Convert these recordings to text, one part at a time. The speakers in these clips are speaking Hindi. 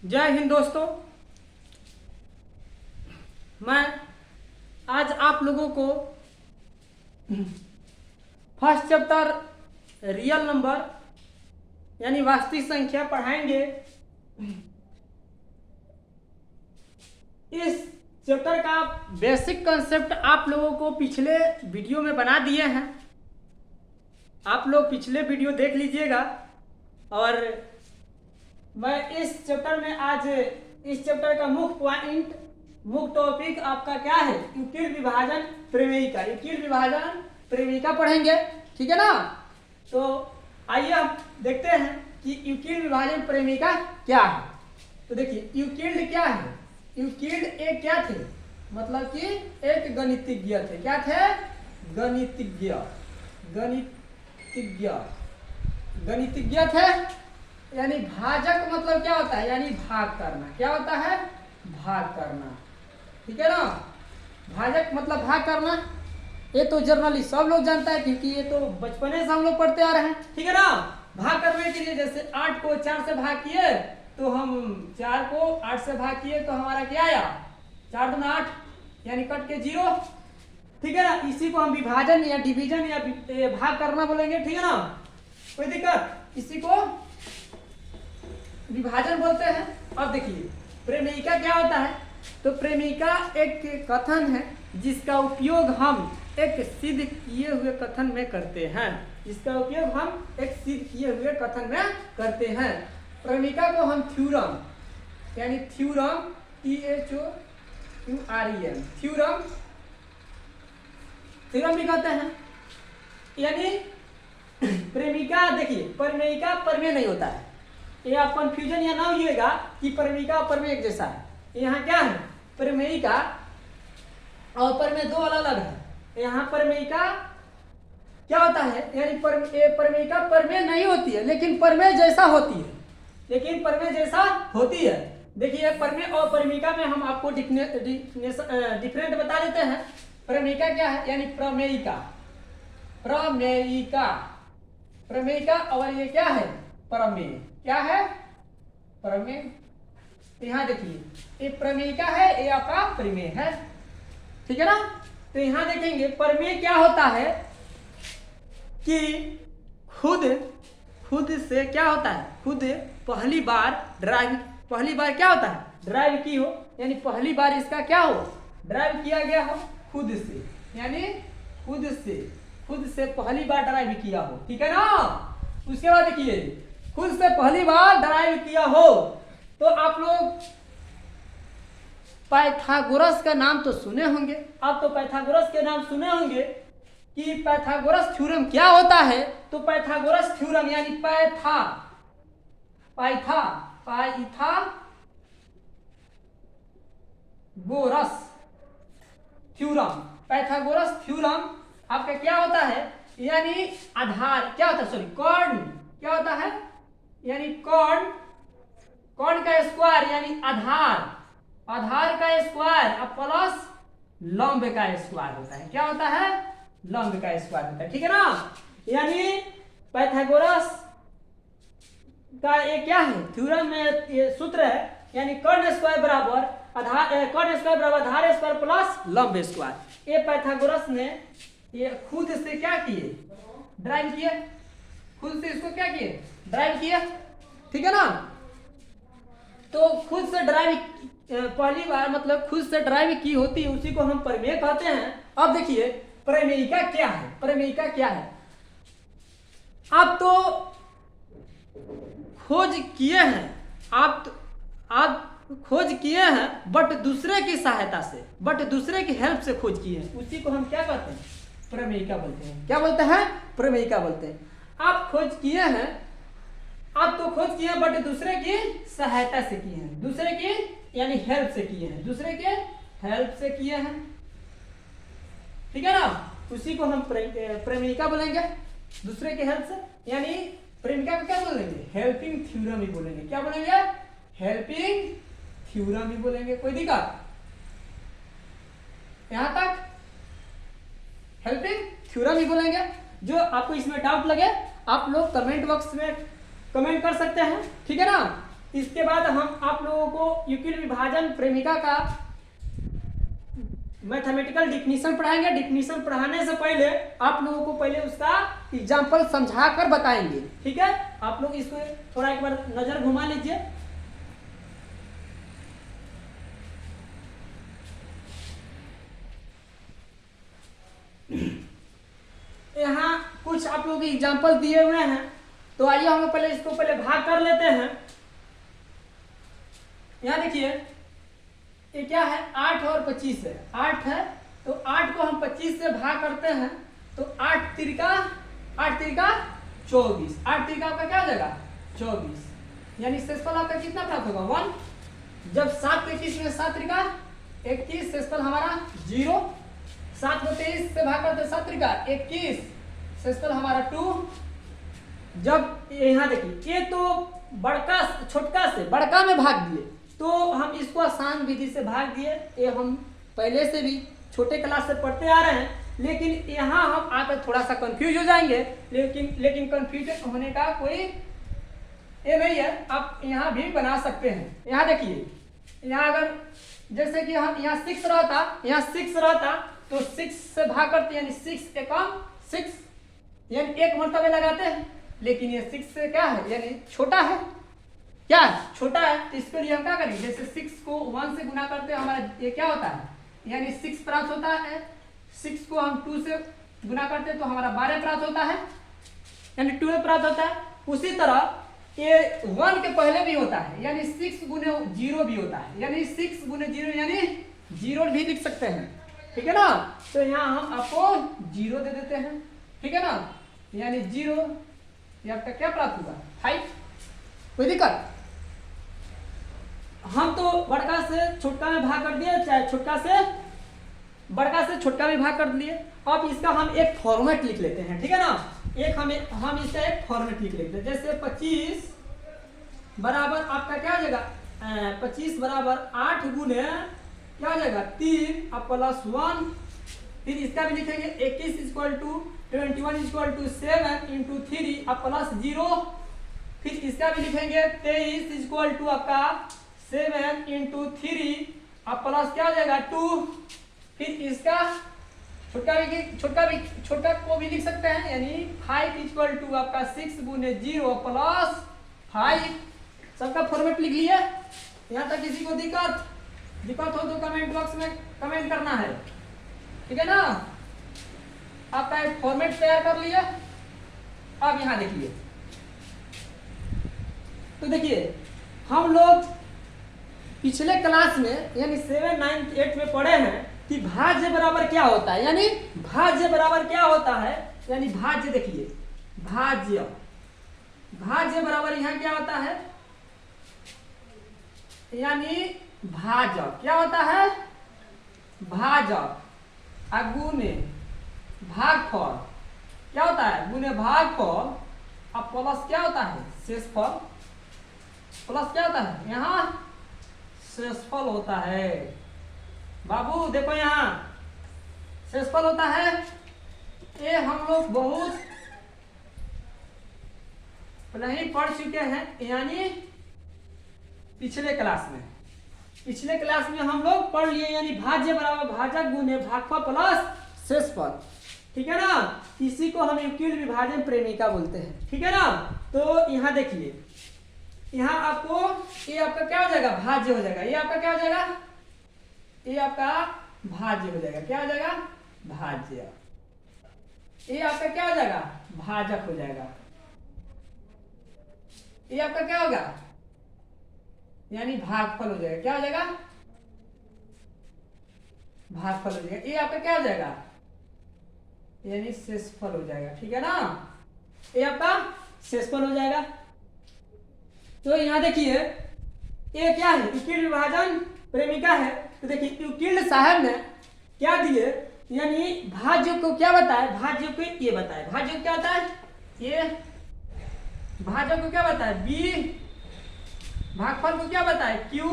जय हिंद दोस्तों। मैं आज आप लोगों को फर्स्ट चैप्टर रियल नंबर यानी वास्तविक संख्या पढ़ाएंगे। इस चैप्टर का बेसिक कंसेप्ट आप लोगों को पिछले वीडियो में बना दिए हैं। आप लोग पिछले वीडियो देख लीजिएगा। और मैं इस चैप्टर में आज इस चैप्टर का मुख्य टॉपिक आपका क्या है, यूक्लिड विभाजन प्रमेयिका। यूक्लिड विभाजन प्रमेयिका पढ़ेंगे, ठीक है ना। तो आइए हम देखते हैं कि यूक्लिड विभाजन प्रमेयिका क्या है। तो देखिए यूक्लिड क्या है। यूक्लिड एक क्या थे, मतलब कि एक गणितज्ञ थे। क्या थे? गणितज्ञ। गणितज्ञ थे। यानी भाजक मतलब क्या होता है, यानी भाग करना। क्या होता है? भाग करना, ठीक है ना। भाजक मतलब भाग करना। ये तो जनरली सब लोग जानता है, क्योंकि ये तो बचपने से हम लोग पढ़ते आ रहे हैं, ठीक है ना। भाग करने के लिए जैसे 8 को 4 से भाग किए तो हम 4 को 8 से भाग किए तो हमारा क्या आया, 4 दूना 8, यानी कट के 0, ठीक है ना। इसी को हम विभाजन या डिवीजन या भाग करना बोलेंगे, ठीक है ना। कोई दिक्कत? इसी को विभाजन बोलते हैं। अब देखिए प्रमेयिका क्या होता है। तो प्रमेयिका एक कथन है जिसका उपयोग हम एक सिद्ध किए हुए कथन में करते हैं। जिसका उपयोग हम एक सिद्ध किए हुए कथन में करते हैं। प्रमेयिका को हम थ्योरम यानी थ्योरम थ्योरम भी कहते हैं। यानी प्रमेयिका, देखिए प्रमेयिका प्रमेय नहीं होता है। ये आप कंफ्यूजन या ना होइएगा कि प्रमेयिका और प्रमेय एक जैसा है। यहाँ क्या है, प्रमेयिका और प्रमेय दो अलग अलग है। यहाँ प्रमेयिका क्या होता है, यानी प्रमेयिका प्रमेय नहीं होती है, लेकिन प्रमेय जैसा होती है। देखिए प्रमेय और प्रमेयिका में हम आपको डिफरेंट बता देते हैं। प्रमेयिका क्या है, यानी प्रमेयिका और ये क्या है, प्रमेय। क्या है? प्रमेय। यहाँ देखिए ये प्रमेयिका है, ये आपका प्रमेय है, ठीक है ना। तो यहाँ देखेंगे प्रमेय क्या होता है कि खुद से क्या होता है, खुद पहली बार क्या होता है, ड्राइव की हो, यानी पहली बार इसका क्या हो, ड्राइव किया गया हो खुद से, यानी खुद से पहली बार ड्राइव किया हो, ठीक है ना। उसके बाद देखिए खुद से पहली बार ड्राइव किया हो तो आप लोग पाइथागोरस का नाम तो सुने होंगे। आप तो पाइथागोरस के नाम सुने होंगे कि पाइथागोरस थ्योरम क्या होता है। तो पाइथागोरस थ्योरम यानी पाइथागोरस थ्योरम आपका क्या होता है, यानी आधार क्या होता है, सॉरी कर्ण क्या होता है, यानी कर्ण का स्क्वायर यानी आधार का स्क्वायर प्लस लंब का स्क्वायर होता है। क्या होता है? लंब का स्क्वायर होता है, ठीक है ना। यानी पाइथागोरस का ये क्या है, थ्योरम में ये सूत्र है, यानी कर्ण स्क्वायर बराबर आधार स्क्वायर प्लस लंब स्क्वायर। ये पाइथागोरस ने ये खुद से क्या किए, ड्राइव किए। खुद से इसको क्या किए, ड्राइव किए, ठीक है ना। तो खुद से ड्राइव पहली बार मतलब खुद से ड्राइव की होती है, उसी को हम प्रमेय कहते हैं। अब देखिए प्रमेयिका क्या है। आप तो खोज किए हैं, बट दूसरे की सहायता से, दूसरे की हेल्प से खोज किए हैं, उसी को हम क्या कहते हैं, प्रमेयिका बोलते हैं। क्या बोलते हैं? प्रमेयिका बोलते हैं। आप खोज किए हैं बट दूसरे की सहायता से किए हैं, दूसरे की यानी हेल्प से किए हैं, ठीक है ना। उसी को हम प्रमेयिका बोलेंगे, दूसरे की हेल्प से। यानी प्रेमिका को क्या बोलेंगे, हेल्पिंग थ्योरम ही बोलेंगे। क्या बोलेंगे? हेल्पिंग थ्योरम ही बोलेंगे। कोई दिक्कत? यहां तक हेल्पिंग थ्योरम ही बोलेंगे। जो आपको इसमें डाउट लगे आप लोग कमेंट बॉक्स में कमेंट कर सकते हैं, ठीक है ना। इसके बाद हम आप लोगों को यूक्लिड विभाजन प्रेमिका का मैथमेटिकल डिफिनीशन पढ़ाएंगे। डिफिनीशन पढ़ाने से पहले आप लोगों को पहले उसका एग्जाम्पल समझा कर बताएंगे, ठीक है। आप लोग इसको थोड़ा एक बार नजर घुमा लीजिए। यहाँ कुछ आप लोग एग्जाम्पल दिए हुए हैं, तो आइए हम लोग पहले इसको भाग कर लेते हैं। यहाँ देखिए ये क्या है, 8 और 25 है। 8 है तो 8 को हम 25 से भाग करते हैं तो 8 तिरिका 24। 8 तिरिका आपका क्या हो जाएगा 24, यानी शेषफल आपका कितना प्राप्त होगा 1। जब 7 को 21 में 7 तिरिका 21, शेषफल हमारा 0। 7 को 23 से भाग करते 7 तिरिका 21, शेषफल हमारा 2। जब यहाँ देखिए ये तो बड़का छोटका से बड़का में भाग दिए, तो हम इसको आसान विधि से भाग दिए। ये हम पहले से भी छोटे क्लास से पढ़ते आ रहे हैं, लेकिन यहाँ हम आकर थोड़ा सा कंफ्यूज हो जाएंगे। लेकिन कंफ्यूजन होने का कोई ये नहीं है, आप यहाँ भी बना सकते हैं। यहाँ देखिए, यहाँ अगर जैसे कि हम यहाँ 6 रहता, यहाँ 6 रहता तो 6 से भाग करते, यानी 6 एकम 6, यानी एक मर्तबे लगाते हैं। लेकिन ये 6 से क्या है, यानी छोटा है, क्या छोटा है, तो इसके लिए हम क्या करेंगे, जैसे 6 को 1 से गुना करते हैं, हमारा ये क्या होता है, यानी 6 प्राप्त होता है। 6 को हम 2 से गुना करते हैं तो हमारा 12 प्राप्त होता है, यानी 12 प्राप्त होता है। उसी तरह ये 1 के पहले भी होता है, यानी 6 गुने 0 भी होता है, यानी 6 गुने 0 यानी 0 भी लिख सकते हैं, ठीक है ना। तो यहाँ हम आपको 0 दे देते हैं, ठीक है ना, यानी 0, ये आपका क्या प्राप्त होगा 5। कोई दिक्कत, हम तो बड़का से छोटका में भाग कर दिए, चाहे छोटका से बड़का से छोटका में भाग कर दिए। अब इसका हम एक फॉर्मेट लिख लेते हैं, ठीक है ना। हम इसका एक फॉर्मेट लिख लेते हैं, जैसे 25 बराबर आपका क्या हो जाएगा, 25 बराबर 8 गुने क्या हो जाएगा 3 अब प्लस 1। फिर इसका भी लिखेंगे 21 equal to 21 equal to 7 into 3 अब प्लस 0। फिर इसका भी लिखेंगे 23 इक्वल टू आपका 7 इंटू 3 अब प्लस क्या हो जाएगा 2। फिर इसका छोटा को भी लिख सकते हैं, यानी 5 इक्वल टू आपका 6 गुने 0 प्लस 5। सबका फॉर्मेट लिख लिए। यहाँ तक किसी को दिक्कत हो तो कमेंट बॉक्स में कमेंट करना है, ठीक है ना। आपका एक फॉर्मेट तैयार कर लिया। अब यहाँ देखिए, तो देखिए हम लोग पिछले क्लास में यानी 7, 9, 8 में पढ़े हैं कि भाज्य बराबर क्या होता है, यानी भाज्य बराबर क्या होता है, यानी भाज्य देखिए, भाज्य बराबर यहाँ क्या होता है, यानी भाजक क्या होता है, भाजक गुने भागफल क्या होता है, गुने भागफल अब प्लस क्या होता है शेषफल, प्लस क्या होता है यहाँ शेषफल होता है। बाबू देखो यहाँ शेषफल होता है। ये हम लोग बहुत नहीं पढ़ चुके हैं, यानी पिछले क्लास में हम लोग पढ़ लिए, यानी भाज्य बराबर भाजक गुने भागफल प्लस शेषफल, ठीक है ना। इसी को हम यूक्लिड विभाजन प्रेमिका बोलते हैं, ठीक है ना। तो यहाँ देखिए, यहाँ आपको ये आपका क्या हो जाएगा भाज्य हो जाएगा, ये आपका क्या हो जाएगा, ये आपका भाज्य हो जाएगा, क्या हो जाएगा भाज्य। ये आपका क्या हो जाएगा भाजक हो जाएगा। ये आपका क्या होगा, यानी भागफल हो जाएगा, क्या हो जाएगा भागफल हो जाएगा। ये आपका क्या हो जाएगा, यानी शेषफल हो जाएगा, ठीक है ना। ये आपका शेषफल हो जाएगा। तो यहाँ देखिए ये क्या है, यूक्लिड विभाजन प्रेमिका है। तो देखिए यूक्लिड साहब ने क्या दिए, यानी भाज्य को क्या बताया, भाज्य को ये बताया, भाज्य को क्या होता है, ये भाज्य को क्या बताया बी, भागफल को क्या बताया क्यू,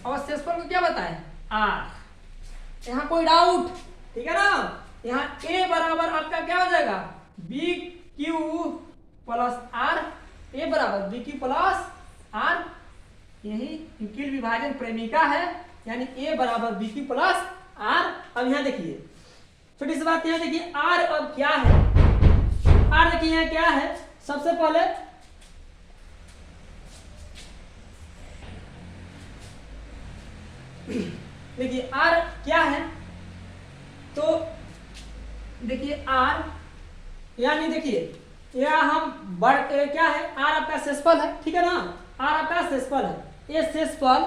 और शेषफल को क्या बताया आर। यहाँ कोई डाउट, ठीक है ना। यहाँ ए बराबर आपका क्या हो जाएगा बी क्यू प्लस आर, ए बराबर बी क्यू प्लस आर, यही यूक्लिड विभाजन प्रेमिका है, यानी ए बराबर बी क्यू प्लस आर। अब यहाँ देखिए छोटी सी बात, यहाँ देखिए आर अब क्या है, आर देखिए यहाँ क्या है। सबसे पहले देखिए आर क्या है, तो देखिए आर यानी देखिए यह हम क्या है, आर आपका शेषफल है, ठीक है ना, आर आपका शेषफल है। ये शेषफल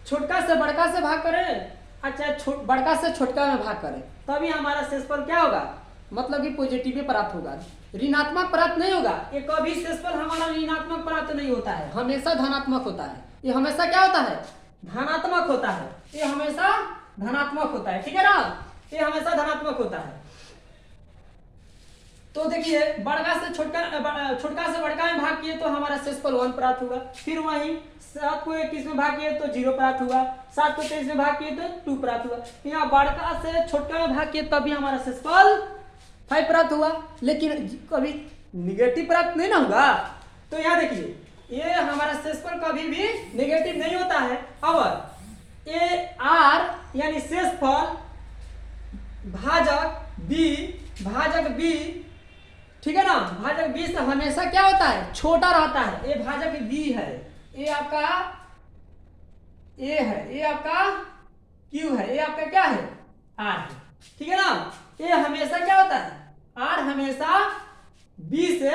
छोटका से बड़का से भाग करें, अच्छा बड़का से छोटका में भाग करें, तभी हमारा शेषफल क्या होगा, मतलब कि पॉजिटिव प्राप्त होगा, ऋणात्मक प्राप्त नहीं होगा। ये कभी शेषफल हमारा ऋणात्मक प्राप्त नहीं होता है, हमेशा धनात्मक होता है। ये हमेशा क्या होता है, धनात्मक होता है, ये हमेशा धनात्मक होता है, ठीक है ना, ये हमेशा धनात्मक होता है। तो देखिए बड़का से छोटका, छोटका से बड़का में भाग किए तो हमारा शेषफल 1 प्राप्त हुआ, फिर वहीं 7 को 21 में भाग किए तो 0 प्राप्त हुआ, 7 को 23 में भाग किए तो 2 प्राप्त हुआ। यहाँ बड़का से छोटका में भाग किए तभी हमारा शेषफल 5 प्राप्त हुआ, लेकिन कभी निगेटिव प्राप्त नहीं ना होगा। तो यहाँ देखिए ये हमारा शेषफल कभी भी निगेटिव नहीं होता है। अब ए आर यानी शेषफल भाजक बी, ठीक है ना, भाजक बी से हमेशा क्या होता है, छोटा रहता है। ये भाजक बी है, ये आपका ए है, ये आपका क्यू है, ये आपका क्या है, आर है, ठीक है ना। ये हमेशा क्या होता है, आर हमेशा बी से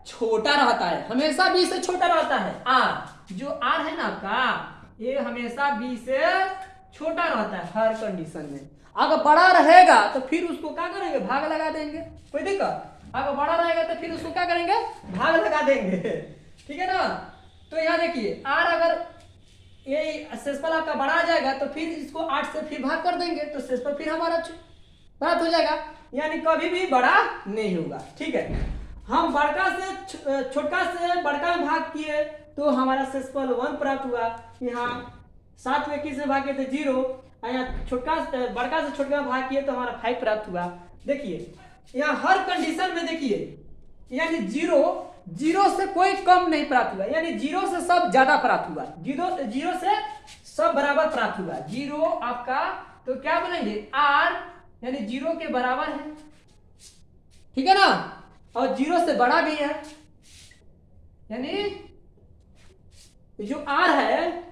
छोटा रहता है, हमेशा बी से छोटा रहता है। आर जो आर है ना आपका, ये हमेशा बी से छोटा रहता है हर कंडीशन में। अगर बड़ा रहेगा तो फिर उसको क्या करेंगे, भाग लगा देंगे, कोई दिक्कत। अगर बड़ा रहेगा तो फिर उसको क्या करेंगे, भाग लगा देंगे, ठीक है ना। तो यहाँ देखिए आर अगर ये शेषफल आपका बड़ा आ जाएगा तो फिर इसको 8 से फिर भाग कर देंगे तो शेषफल फिर हमारा प्राप्त हो जाएगा, यानी कभी भी बड़ा नहीं होगा, ठीक है। हम बड़का से छोटका से बड़का में भाग किए तो हमारा शेषफल 1 प्राप्त हुआ। यहाँ 7 को 21 में भाग किए थे 0, यहाँ छोटका बड़का से छोटका में भाग किए तो हमारा 5 प्राप्त हुआ। देखिए यहाँ हर कंडीशन में देखिए, यानी 0 से कोई कम नहीं प्राप्त हुआ, यानी 0 से सब ज्यादा प्राप्त हुआ, 0 से सब बराबर प्राप्त हुआ। 0 आपका तो क्या बोलेंगे, आर यानी 0 के बराबर है, ठीक है ना, और 0 से बड़ा भी है, यानी जो आर है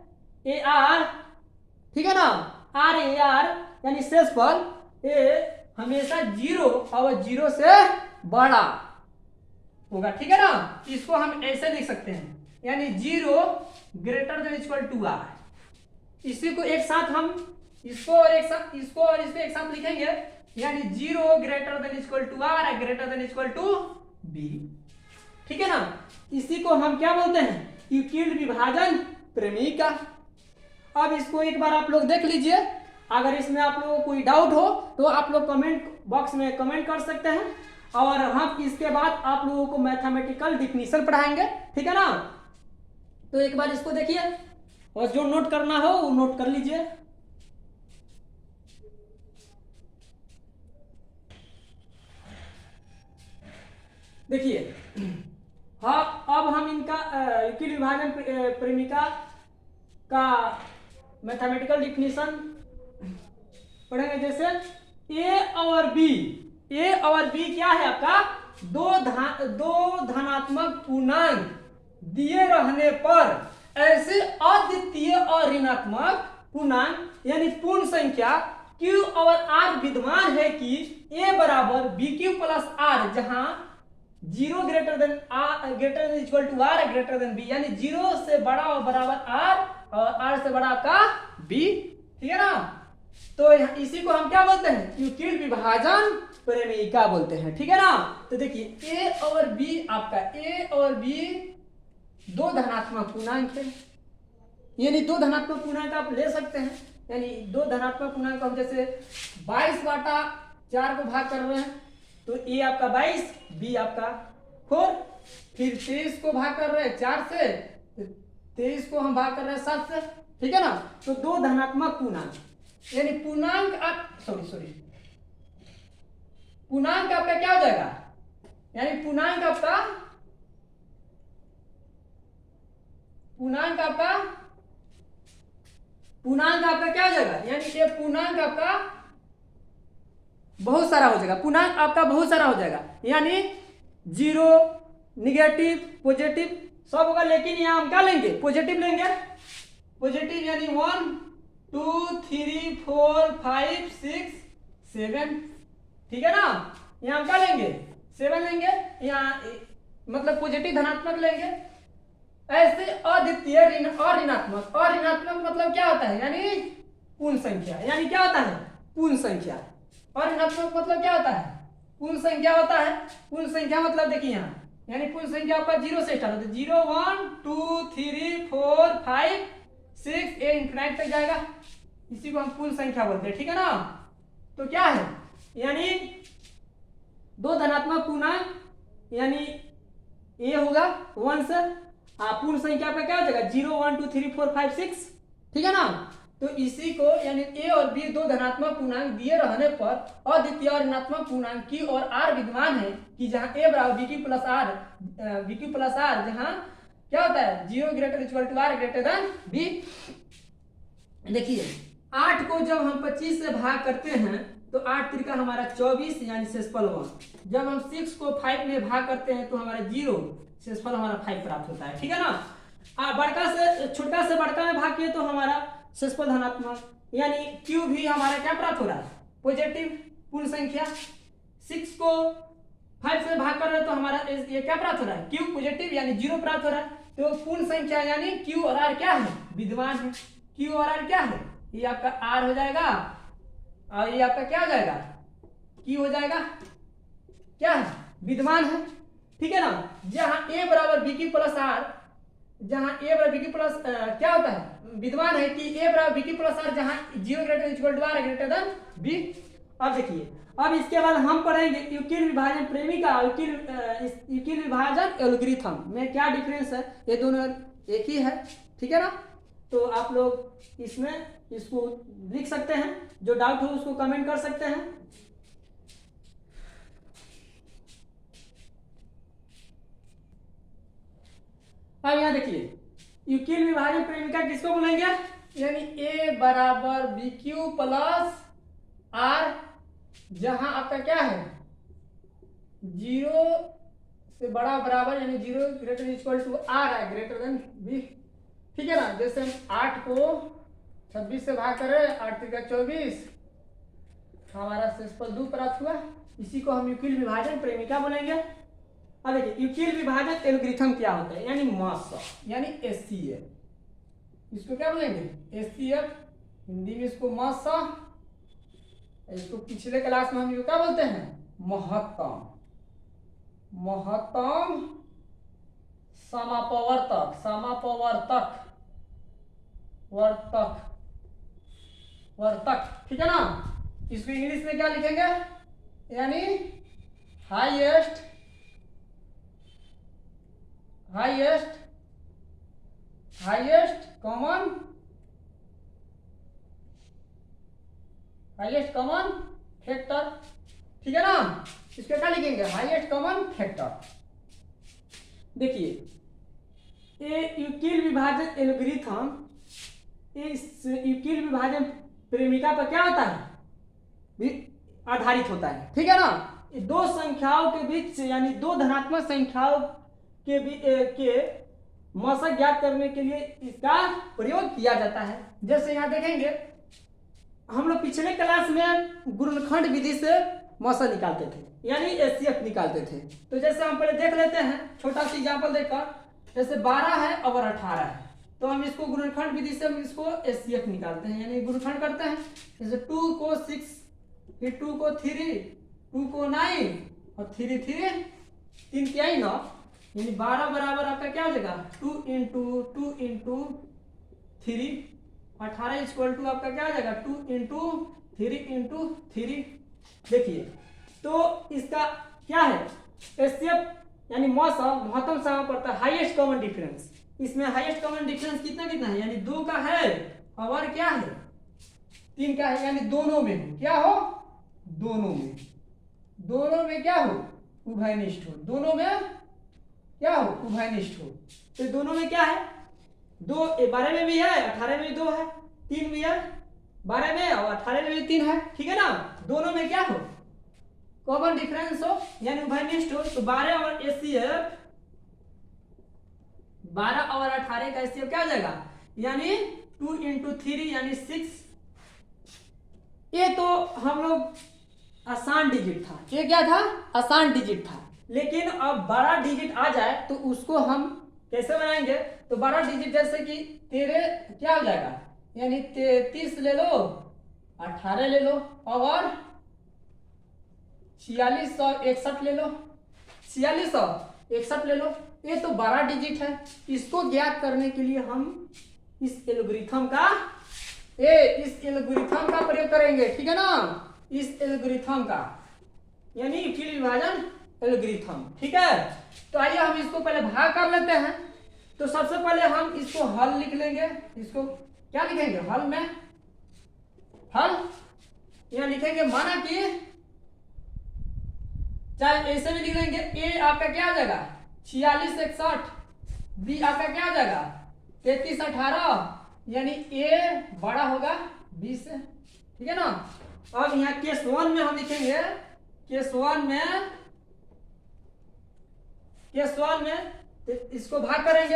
ए आर, ठीक है ना, आर ए आर यानी शेषफल ए हमेशा 0 और 0 से बड़ा होगा, ठीक है ना। इसको हम ऐसे लिख सकते हैं, यानी 0 greater than equal to R. इसी को एक साथ हम इसको और इसको एक साथ लिखेंगे, यानी 0 greater than equal to R greater than equal to B, ठीक है ना। इसी को हम क्या बोलते हैं, यूक्लिड विभाजन प्रेमिका। अब इसको एक बार आप लोग देख लीजिए, अगर इसमें आप लोगों को कोई डाउट हो तो आप लोग कमेंट बॉक्स में कमेंट कर सकते हैं, और हम इसके बाद आप लोगों को मैथमेटिकल डिफिनीशन पढ़ाएंगे, ठीक है ना। तो एक बार इसको देखिए और जो नोट करना हो वो नोट कर लीजिए। देखिए हाँ, अब हम इनका यूक्लिड विभाजन प्रेमिका का मैथमेटिकल डिफिनीशन पढ़ेंगे। जैसे ए और बी क्या है आपका, दो धनात्मक पूर्णांक दिए रहने पर ऐसे अद्वितीय और ऋणात्मक पूर्णांक यानी पूर्ण संख्या Q और R विद्यमान है कि A बराबर BQ प्लस R, जहां 0 greater than equal to R greater than B, यानी 0 से बड़ा और बराबर R और R से बड़ा आपका B, ठीक है ना। तो इसी को हम क्या बोलते हैं, यूक्लिड विभाजन प्रेमिका बोलते हैं, ठीक है ना। तो देखिए A और B आपका, A और B दो धनात्मक पूर्णांक है, यानी दो धनात्मक पूर्णांक आप ले सकते हैं, यानी दो धनात्मक पूर्णांक हम जैसे 22/4 को भाग कर रहे हैं तो A आपका 22, B आपका 4, फिर 23 को भाग कर रहे हैं 4 से, 23 को हम भाग कर रहे हैं 7 से, ठीक है ना। तो दो धनात्मक पूर्णांक, यानी पूर्णांक आप पूर्णांक आपका क्या हो जाएगा, यानी पूर्णांक आपका पूर्णांक आपका क्या हो जाएगा, यानी ये पूर्णांक आपका बहुत सारा हो जाएगा, पूर्णांक आपका बहुत सारा हो जाएगा, यानी 0, निगेटिव, पॉजिटिव सब होगा। लेकिन यहाँ हम क्या लेंगे, पॉजिटिव लेंगे, पॉजिटिव यानी 1 2 3 4 5 6 7, ठीक है ना। यहाँ हम क्या लेंगे, 7 लेंगे, यहाँ मतलब पॉजिटिव धनात्मक लेंगे। ऐसे अद्वितीय और ऋणात्मक, और ऋणात्मक मतलब क्या होता है, यानी पूर्ण संख्या, यानी क्या होता है पूर्ण संख्या। और ऋणात्मक मतलब क्या होता है, पूर्ण संख्या होता है। पूर्ण संख्या मतलब देखिए यहाँ, यानी पूर्ण संख्या आपका 0 से स्टार्ट होता है, 0 1 2 3 4 5 6 ये इंफिनिट तक जाएगा, इसी को हम पूर्ण संख्या बोलते हैं, ठीक है ना। तो क्या है, यानी दो धनात्मक पूर्णांक, यानी ये होगा 1 से पूर्ण संख्या पे क्या हो जाएगा 0 1 2 3 4 5 6, ठीक है ना। तो इसी को यानी ए और बी दो धनात्मक पूर्णांक दिए रहने पर अद्वितीय और ऋणात्मक पूर्णांक की और आर विद्यमान है कि जहां ए बराबर बी क्यू प्लस आर जहां क्या होता है 0 greater equal to R greater than B. देखिए 8 को जब हम 25 से भाग करते हैं तो 8 त्रिका हमारा 24 यानी शेषफल 1। जब हम 6 को 5 में भाग करते हैं तो हमारा 0 शेषफल हमारा 5 प्राप्त होता है, ठीक है ना। बड़का से छोटा से बड़का में भाग किए तो हमारा शेषफल धनात्मक, यानी q भी हमारा क्या प्राप्त हो रहा है पॉजिटिव पूर्ण संख्या। 6 को 5 से भाग कर रहे हैं तो हमारा ये क्या प्राप्त हो रहा है q पॉजिटिव यानी 0 प्राप्त हो रहा है। तो पूर्ण संख्या यानी q और r क्या है विद्यमान है, q और r क्या है, ये आपका r हो जाएगा और ये आपका क्या हो जाएगा q हो जाएगा, क्या है विद्यमान है, ठीक है ना। जहां a बराबर b की प्लस r, जहां a बराबर b की प्लस क्या होता है विद्यमान है कि a बराबर b की प्लस r जहां 0 greater equal to r greater than b। अब देखिए अब इसके बाद हम पढ़ेंगे यूक्लिड विभाजन प्रेमिका, यूक्लिड विभाजन एल्गोरिथम में क्या डिफरेंस है, ये दोनों एक ही है, ठीक है ना। तो आप लोग इसमें इसको लिख सकते हैं, जो डाउट हो उसको कमेंट कर सकते हैं। अब यहाँ देखिए यूक्लिड विभाजन प्रेमिका किसको बोलेंगे, यानी a बराबर बी क्यू प्लस आर जहां आपका क्या है 0 से बड़ा बराबर यानी 0 ग्रेटर इक्वल टू आर है ग्रेटर देन बी, ठीक है ना। जैसे हम 8 को 26 से भाग करें 8 त्रिका 24 हमारा शेषफल 2 प्राप्त हुआ, इसी को हम यूक्लिड विभाजन प्रेमिका बोलेंगे। अब देखिए यूक्लिड विभाजन एल्गोरिथम क्या होता है, यानी मास यानी एचसीएफ, इसको क्या बोलेंगे एचसीएफ, हिंदी में इसको मास, इसको पिछले क्लास में हम ये क्या बोलते हैं महत्तम, महत्तम समापवर्तक, समापवर्तक वर्तक वर्तक, ठीक है ना। इसको इंग्लिश में क्या लिखेंगे, यानी highest highest highest common factor, ठीक है ना। इसका क्या लिखेंगे हाईएस्ट कॉमन फैक्टर। देखिए ये यूक्लिड विभाजन एल्गोरिथम, इस यूक्लिड विभाजन प्रेमिका पर क्या होता है आधारित होता है, ठीक है ना। दो संख्याओं के बीच यानी दो धनात्मक संख्याओं के मौसक ज्ञात करने के लिए इसका प्रयोग किया जाता है। जैसे यहाँ देखेंगे हम लोग पिछले क्लास में गुणनखंड विधि से मौसक निकालते थे, यानी एचसीएफ निकालते थे। तो जैसे हम पहले देख लेते हैं छोटा सा एग्जांपल देखकर, जैसे 12 है और 18 है तो हम इसको गुणनखंड विधि से हम इसको एचसीएफ निकालते हैं, यानी गुणनखंड करते हैं। जैसे 2 को 6 फिर 2 को 3 2 को 9 और 3 3 3 क्या ही 9, यानी 12 बराबर आपका क्या हो जाएगा 2 इंटू 2 इंटू 3, 18 इक्वल टू आपका क्या हो जाएगा 2 इंटू 3 इंटू 3। देखिए तो इसका क्या है एचसीएफ यानी महत्तम समापवर्तक हाईएस्ट कॉमन डिफरेंस। इसमें हाईएस्ट कॉमन डिफरेंस कितना कितना है, यानी 2 का है और क्या है 3 का है, यानी दोनों में क्या हो दोनों में क्या हो उभयनिष्ठ हो, दोनों में क्या हो उभयनिष्ठ हो। तो दोनों में क्या है दो 12 में भी है, 18 में भी 2 है, 3 भी है 12 में और 18 में भी 3 है, ठीक है ना। दोनों में क्या हो, कॉमन डिफरेंस हो, यानी उभयनिष्ठ हो। तो 12 और एचसीएफ 12 और 18 का एचसीएफ क्या हो जाएगा, यानी 2 × 3 यानी 6। ये तो हम लोग आसान डिजिट था, ये क्या था, आसान डिजिट था। लेकिन अब बड़ा डिजिट आ जाए तो उसको हम कैसे बनाएंगे, तो बड़ा डिजिट जैसे कि तेरे क्या हो जाएगा, यानी 33 ले लो, 18 ले लो और 4661 ले लो, 4661 ले लो। ये तो बड़ा डिजिट है। इसको ज्ञात करने के लिए हम इस एल्गोरिथम का प्रयोग करेंगे, ठीक है ना, इस एल्गोरिथम का, यानी यूक्लिड विभाजन एल्गोरिथम, ठीक है। तो आइए हम इसको पहले भाग कर लेते हैं। तो सबसे पहले हम इसको हल लिख लेंगे। इसको क्या लिखेंगे, हल में, हल यहां लिखेंगे, माना कि चाहे ऐसे भी लिख लेंगे, ए आपका क्या आ जाएगा 4661, बी आपका क्या आ जाएगा 3318, यानी ए बड़ा होगा 20 से, ठीक है ना। अब यहाँ केस 1 में हम लिखेंगे, केस 1 में इसको भाग करेंगे,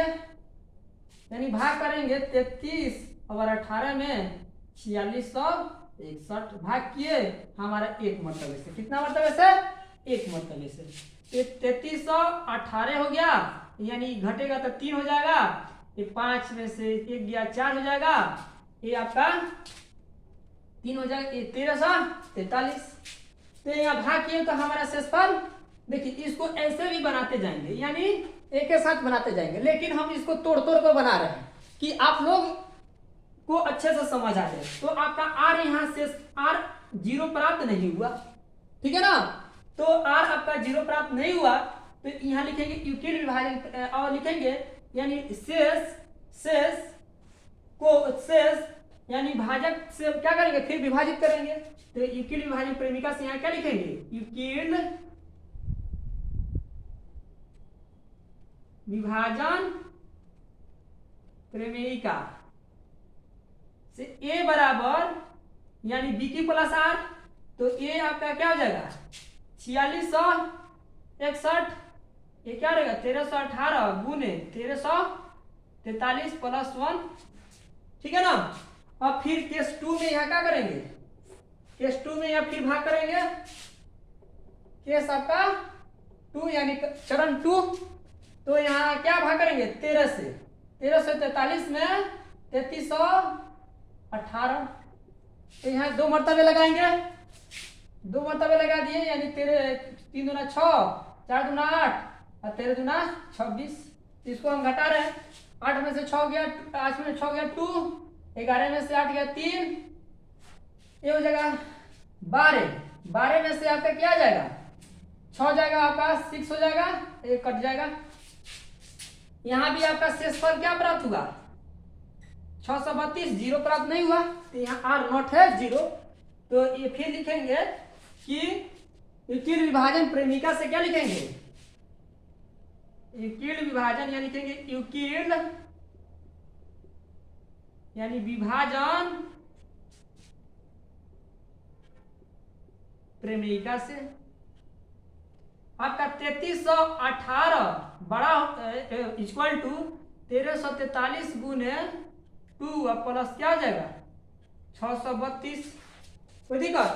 यानी भाग करेंगे 33 और 18 में 4661 भाग किए हमारा एक मरतबे से, कितना मरतबे से, एक मरतबे से। 3318 हो गया, यानी घटेगा तो 3 हो जाएगा, ये 5 में से 1 गया 4 हो जाएगा, ये आपका 3 हो जाएगा, ये 1343। तो यहाँ भाग किए तो हमारा शेषफल देखिए, इसको ऐसे भी बनाते जाएंगे, यानी एक के साथ बनाते जाएंगे, लेकिन हम इसको तोड़ तोड़ कर बना रहे हैं कि आप लोग को अच्छे से समझ आ जाए। तो आपका आर यहाँ से आर 0 प्राप्त नहीं हुआ, ठीक है ना। तो आर आपका 0 प्राप्त नहीं हुआ, तो यहाँ लिखेंगे यूक्लिड विभाजन और लिखेंगे, यानी शेष यानी भाजक से क्या करेंगे, फिर विभाजित करेंगे। तो यूक्लिड विभाजन प्रेमिका से यहाँ क्या लिखेंगे, यूक्लिड विभाजन प्रेमिका से ए बराबर, यानी बी की प्लस आर, तो ए आपका क्या हो जाएगा 4661, ये क्या रहेगा 1318 गुने 1343 प्लस 1, ठीक है ना। अब फिर केस 2 में यहाँ क्या करेंगे, केस 2 में यहाँ फिर भाग करेंगे, केस आपका 2 यानी चरण 2। तो यहाँ क्या भाग करेंगे 1343 में 3318, तो यहाँ 2 मरतबे लगाएंगे, 2 मरतबे लगा दिए, यानी 3 दूना 6, 4 दूना 8 और 13 दूना 26। इसको हम घटा रहे हैं, 8 में से 6 गया, 8 में 6 गया 2, 11 में से 8 गया 3, ये हो जाएगा 12 में से आपका क्या आ जाएगा 6 जाएगा, आपका 6 हो जाएगा, ये कट जाएगा। यहाँ भी आपका शेषफल क्या प्राप्त हुआ 632, 0 प्राप्त नहीं हुआ, तो यहाँ आर नॉट है 0। तो ये फिर लिखेंगे कि यूक्लिड विभाजन प्रेमिका से क्या लिखेंगे, यूक्लिड विभाजन, या लिखेंगे यूक्लिड यानी विभाजन प्रेमिका से आपका 3318 बड़ा इक्वल टू 1343 गुने 2 प्लस क्या हो जाएगा 632, कोई दिक्कत।